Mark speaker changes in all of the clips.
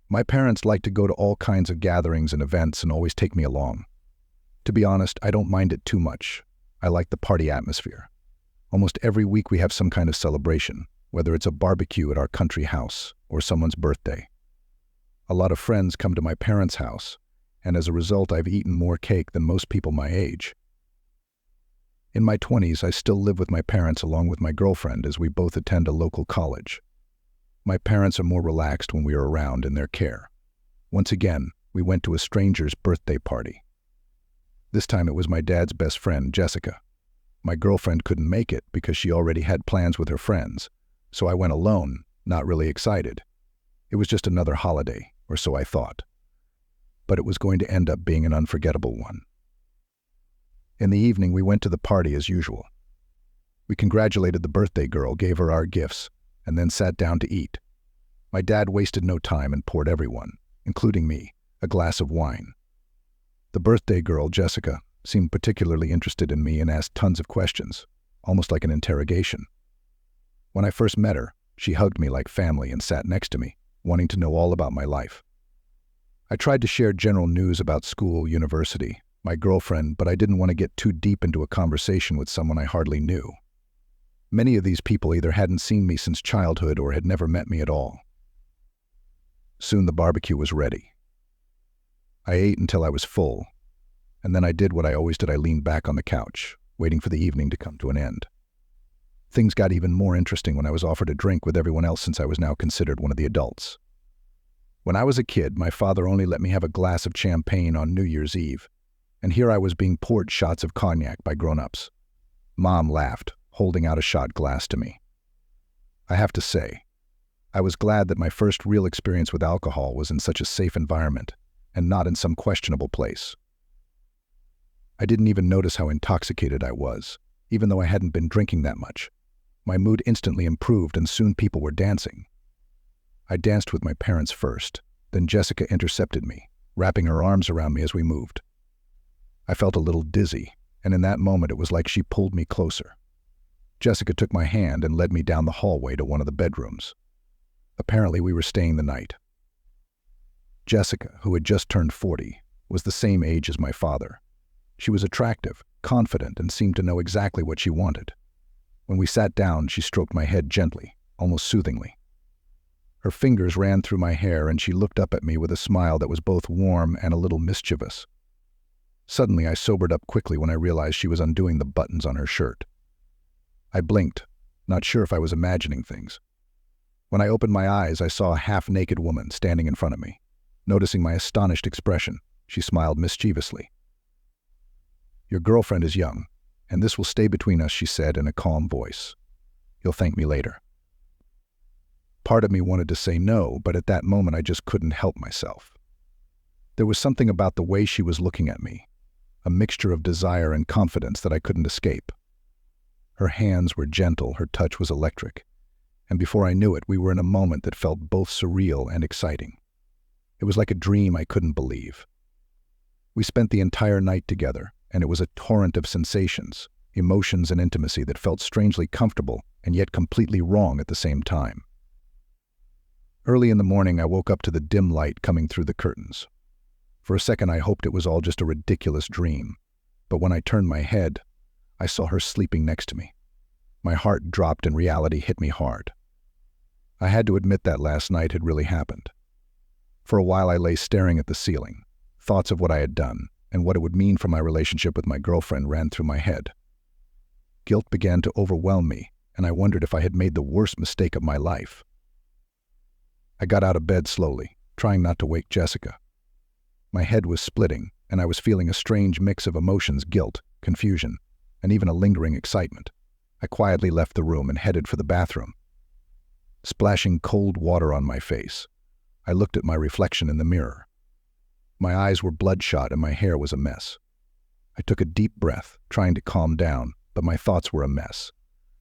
Speaker 1: My parents like to go to all kinds of gatherings and events and always take me along. To be honest, I don't mind it too much. I like the party atmosphere. Almost every week we have some kind of celebration, whether it's a barbecue at our country house or someone's birthday. A lot of friends come to my parents' house, and as a result I've eaten more cake than most people my age. In my 20s, I still live with my parents along with my girlfriend as we both attend a local college. My parents are more relaxed when we are around in their care. Once again, we went to a stranger's birthday party. This time it was my dad's best friend, Jessica. My girlfriend couldn't make it because she already had plans with her friends, so I went alone, not really excited. It was just another holiday, or so I thought. But it was going to end up being an unforgettable one. In the evening, we went to the party as usual. We congratulated the birthday girl, gave her our gifts, and then sat down to eat. My dad wasted no time and poured everyone, including me, a glass of wine. The birthday girl, Jessica, seemed particularly interested in me and asked tons of questions, almost like an interrogation. When I first met her, she hugged me like family and sat next to me, wanting to know all about my life. I tried to share general news about school, university, my girlfriend, but I didn't want to get too deep into a conversation with someone I hardly knew. Many of these people either hadn't seen me since childhood or had never met me at all. Soon the barbecue was ready. I ate until I was full, and then I did what I always did. I leaned back on the couch, waiting for the evening to come to an end. Things got even more interesting when I was offered a drink with everyone else since I was now considered one of the adults. When I was a kid, my father only let me have a glass of champagne on New Year's Eve, and here I was being poured shots of cognac by grown-ups. Mom laughed, holding out a shot glass to me. I have to say, I was glad that my first real experience with alcohol was in such a safe environment and not in some questionable place. I didn't even notice how intoxicated I was, even though I hadn't been drinking that much. My mood instantly improved and soon people were dancing. I danced with my parents first, then Jessica intercepted me, wrapping her arms around me as we moved. I felt a little dizzy, and in that moment it was like she pulled me closer. Jessica took my hand and led me down the hallway to one of the bedrooms. Apparently we were staying the night. Jessica, who had just turned 40, was the same age as my father. She was attractive, confident, and seemed to know exactly what she wanted. When we sat down, she stroked my head gently, almost soothingly. Her fingers ran through my hair and she looked up at me with a smile that was both warm and a little mischievous. Suddenly, I sobered up quickly when I realized she was undoing the buttons on her shirt. I blinked, not sure if I was imagining things. When I opened my eyes, I saw a half-naked woman standing in front of me. Noticing my astonished expression, she smiled mischievously. "Your girlfriend is young, and this will stay between us," she said in a calm voice. "You'll thank me later." Part of me wanted to say no, but at that moment I just couldn't help myself. There was something about the way she was looking at me, a mixture of desire and confidence that I couldn't escape. Her hands were gentle, her touch was electric, and before I knew it, we were in a moment that felt both surreal and exciting. It was like a dream I couldn't believe. We spent the entire night together, and it was a torrent of sensations, emotions, and intimacy that felt strangely comfortable and yet completely wrong at the same time. Early in the morning, I woke up to the dim light coming through the curtains. For a second, I hoped it was all just a ridiculous dream, but when I turned my head, I saw her sleeping next to me. My heart dropped and reality hit me hard. I had to admit that last night had really happened. For a while, I lay staring at the ceiling. Thoughts of what I had done and what it would mean for my relationship with my girlfriend ran through my head. Guilt began to overwhelm me, and I wondered if I had made the worst mistake of my life. I got out of bed slowly, trying not to wake Jessica. My head was splitting, and I was feeling a strange mix of emotions: guilt, confusion, and even a lingering excitement. I quietly left the room and headed for the bathroom. Splashing cold water on my face, I looked at my reflection in the mirror. My eyes were bloodshot and my hair was a mess. I took a deep breath, trying to calm down, but my thoughts were a mess.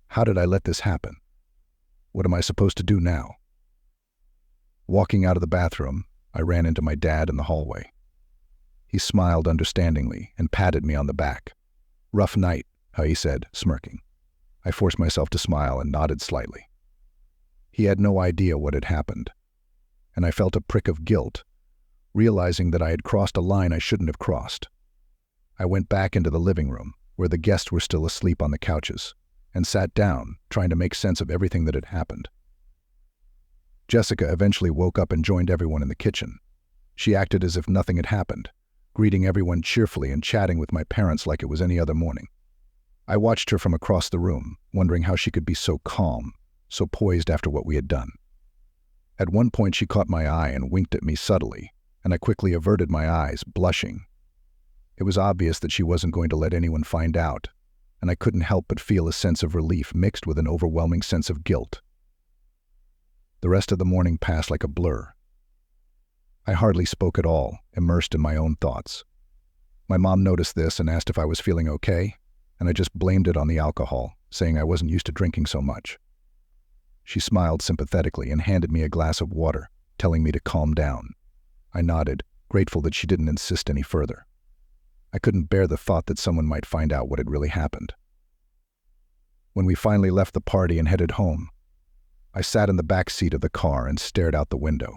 Speaker 1: How did I let this happen? What am I supposed to do now? Walking out of the bathroom, I ran into my dad in the hallway. He smiled understandingly and patted me on the back. "Rough night," he said, smirking. I forced myself to smile and nodded slightly. He had no idea what had happened. and I felt a prick of guilt, realizing that I had crossed a line I shouldn't have crossed. I went back into the living room, where the guests were still asleep on the couches, and sat down, trying to make sense of everything that had happened. Jessica eventually woke up and joined everyone in the kitchen. She acted as if nothing had happened, greeting everyone cheerfully and chatting with my parents like it was any other morning. I watched her from across the room, wondering how she could be so calm, so poised after what we had done. At one point she caught my eye and winked at me subtly, and I quickly averted my eyes, blushing. It was obvious that she wasn't going to let anyone find out, and I couldn't help but feel a sense of relief mixed with an overwhelming sense of guilt. The rest of the morning passed like a blur. I hardly spoke at all, immersed in my own thoughts. My mom noticed this and asked if I was feeling okay, and I just blamed it on the alcohol, saying I wasn't used to drinking so much. She smiled sympathetically and handed me a glass of water, telling me to calm down. I nodded, grateful that she didn't insist any further. I couldn't bear the thought that someone might find out what had really happened. When we finally left the party and headed home, I sat in the back seat of the car and stared out the window.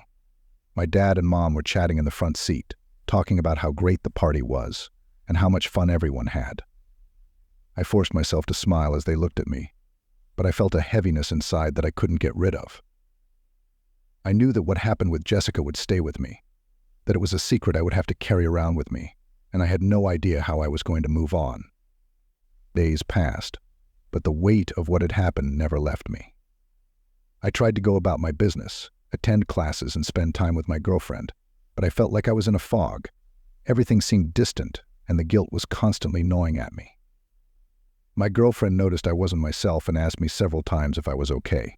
Speaker 1: My dad and mom were chatting in the front seat, talking about how great the party was and how much fun everyone had. I forced myself to smile as they looked at me, but I felt a heaviness inside that I couldn't get rid of. I knew that what happened with Jessica would stay with me, that it was a secret I would have to carry around with me, and I had no idea how I was going to move on. Days passed, but the weight of what had happened never left me. I tried to go about my business, attend classes and spend time with my girlfriend, but I felt like I was in a fog. Everything seemed distant, and the guilt was constantly gnawing at me. My girlfriend noticed I wasn't myself and asked me several times if I was okay.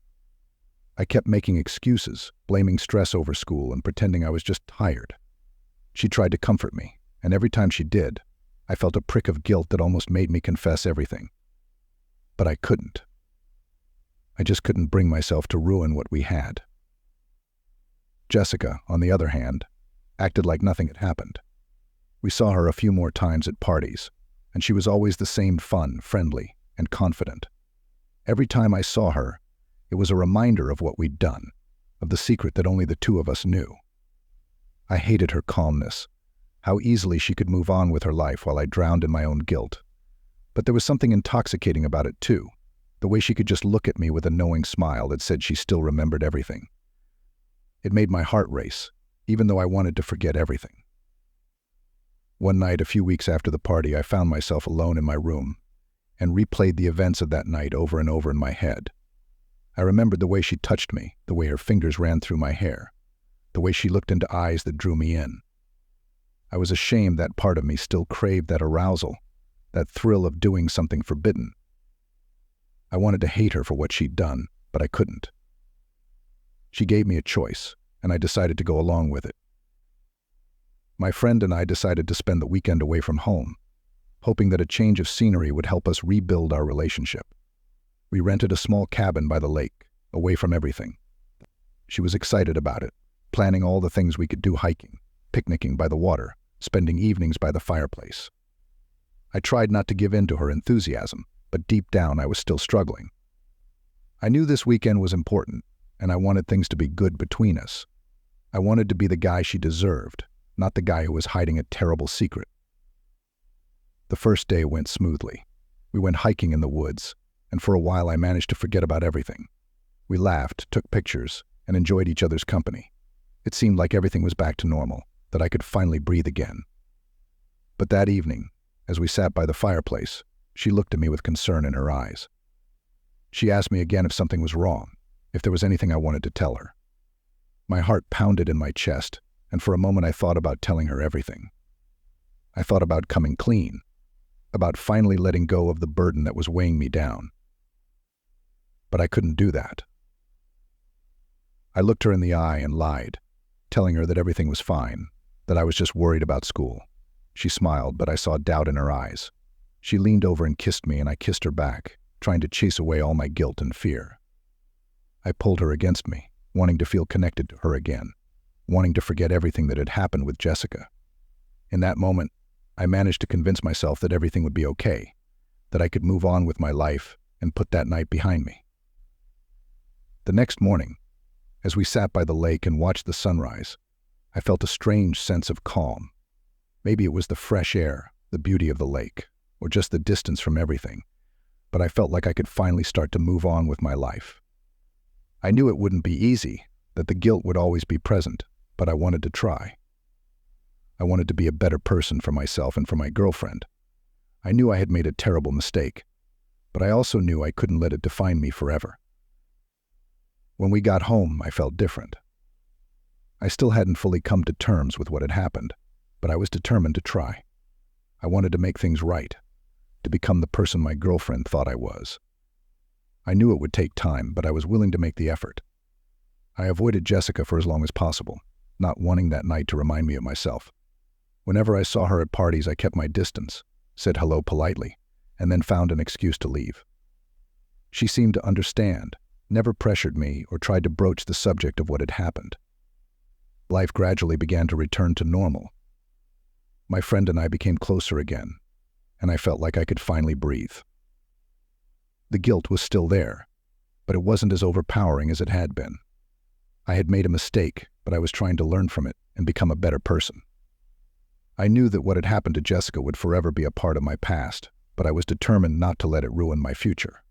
Speaker 1: I kept making excuses, blaming stress over school and pretending I was just tired. She tried to comfort me, and every time she did, I felt a prick of guilt that almost made me confess everything. But I couldn't. I just couldn't bring myself to ruin what we had. Jessica, on the other hand, acted like nothing had happened. We saw her a few more times at parties, and she was always the same fun, friendly, and confident. Every time I saw her, it was a reminder of what we'd done, of the secret that only the two of us knew. I hated her calmness, how easily she could move on with her life while I drowned in my own guilt. But there was something intoxicating about it too, the way she could just look at me with a knowing smile that said she still remembered everything. It made my heart race, even though I wanted to forget everything. One night, a few weeks after the party, I found myself alone in my room and replayed the events of that night over and over in my head. I remembered the way she touched me, the way her fingers ran through my hair, the way she looked into eyes that drew me in. I was ashamed that part of me still craved that arousal, that thrill of doing something forbidden. I wanted to hate her for what she'd done, but I couldn't. She gave me a choice, and I decided to go along with it. My friend and I decided to spend the weekend away from home, hoping that a change of scenery would help us rebuild our relationship. We rented a small cabin by the lake, away from everything. She was excited about it, planning all the things we could do: hiking, picnicking by the water, spending evenings by the fireplace. I tried not to give in to her enthusiasm, but deep down I was still struggling. I knew this weekend was important, and I wanted things to be good between us. I wanted to be the guy she deserved, not the guy who was hiding a terrible secret. The first day went smoothly. We went hiking in the woods, and for a while I managed to forget about everything. We laughed, took pictures, and enjoyed each other's company. It seemed like everything was back to normal, that I could finally breathe again. But that evening, as we sat by the fireplace, she looked at me with concern in her eyes. She asked me again if something was wrong, if there was anything I wanted to tell her. My heart pounded in my chest, and for a moment I thought about telling her everything. I thought about coming clean, about finally letting go of the burden that was weighing me down. But I couldn't do that. I looked her in the eye and lied, telling her that everything was fine, that I was just worried about school. She smiled, but I saw doubt in her eyes. She leaned over and kissed me, and I kissed her back, trying to chase away all my guilt and fear. I pulled her against me, wanting to feel connected to her again, wanting to forget everything that had happened with Jessica. In that moment, I managed to convince myself that everything would be okay, that I could move on with my life and put that night behind me. The next morning, As we sat by the lake and watched the sunrise, I felt a strange sense of calm. Maybe it was the fresh air, the beauty of the lake, or just the distance from everything, but I felt like I could finally start to move on with my life. I knew it wouldn't be easy, that the guilt would always be present, but I wanted to try. I wanted to be a better person for myself and for my girlfriend. I knew I had made a terrible mistake, but I also knew I couldn't let it define me forever. When we got home, I felt different. I still hadn't fully come to terms with what had happened, but I was determined to try. I wanted to make things right, to become the person my girlfriend thought I was. I knew it would take time, but I was willing to make the effort. I avoided Jessica for as long as possible, not wanting that night to remind me of myself. Whenever I saw her at parties, I kept my distance, said hello politely, and then found an excuse to leave. She seemed to understand, never pressured me or tried to broach the subject of what had happened. Life gradually began to return to normal. My friend and I became closer again, and I felt like I could finally breathe. The guilt was still there, but it wasn't as overpowering as it had been. I had made a mistake, but I was trying to learn from it and become a better person. I knew that what had happened to Jessica would forever be a part of my past, but I was determined not to let it ruin my future.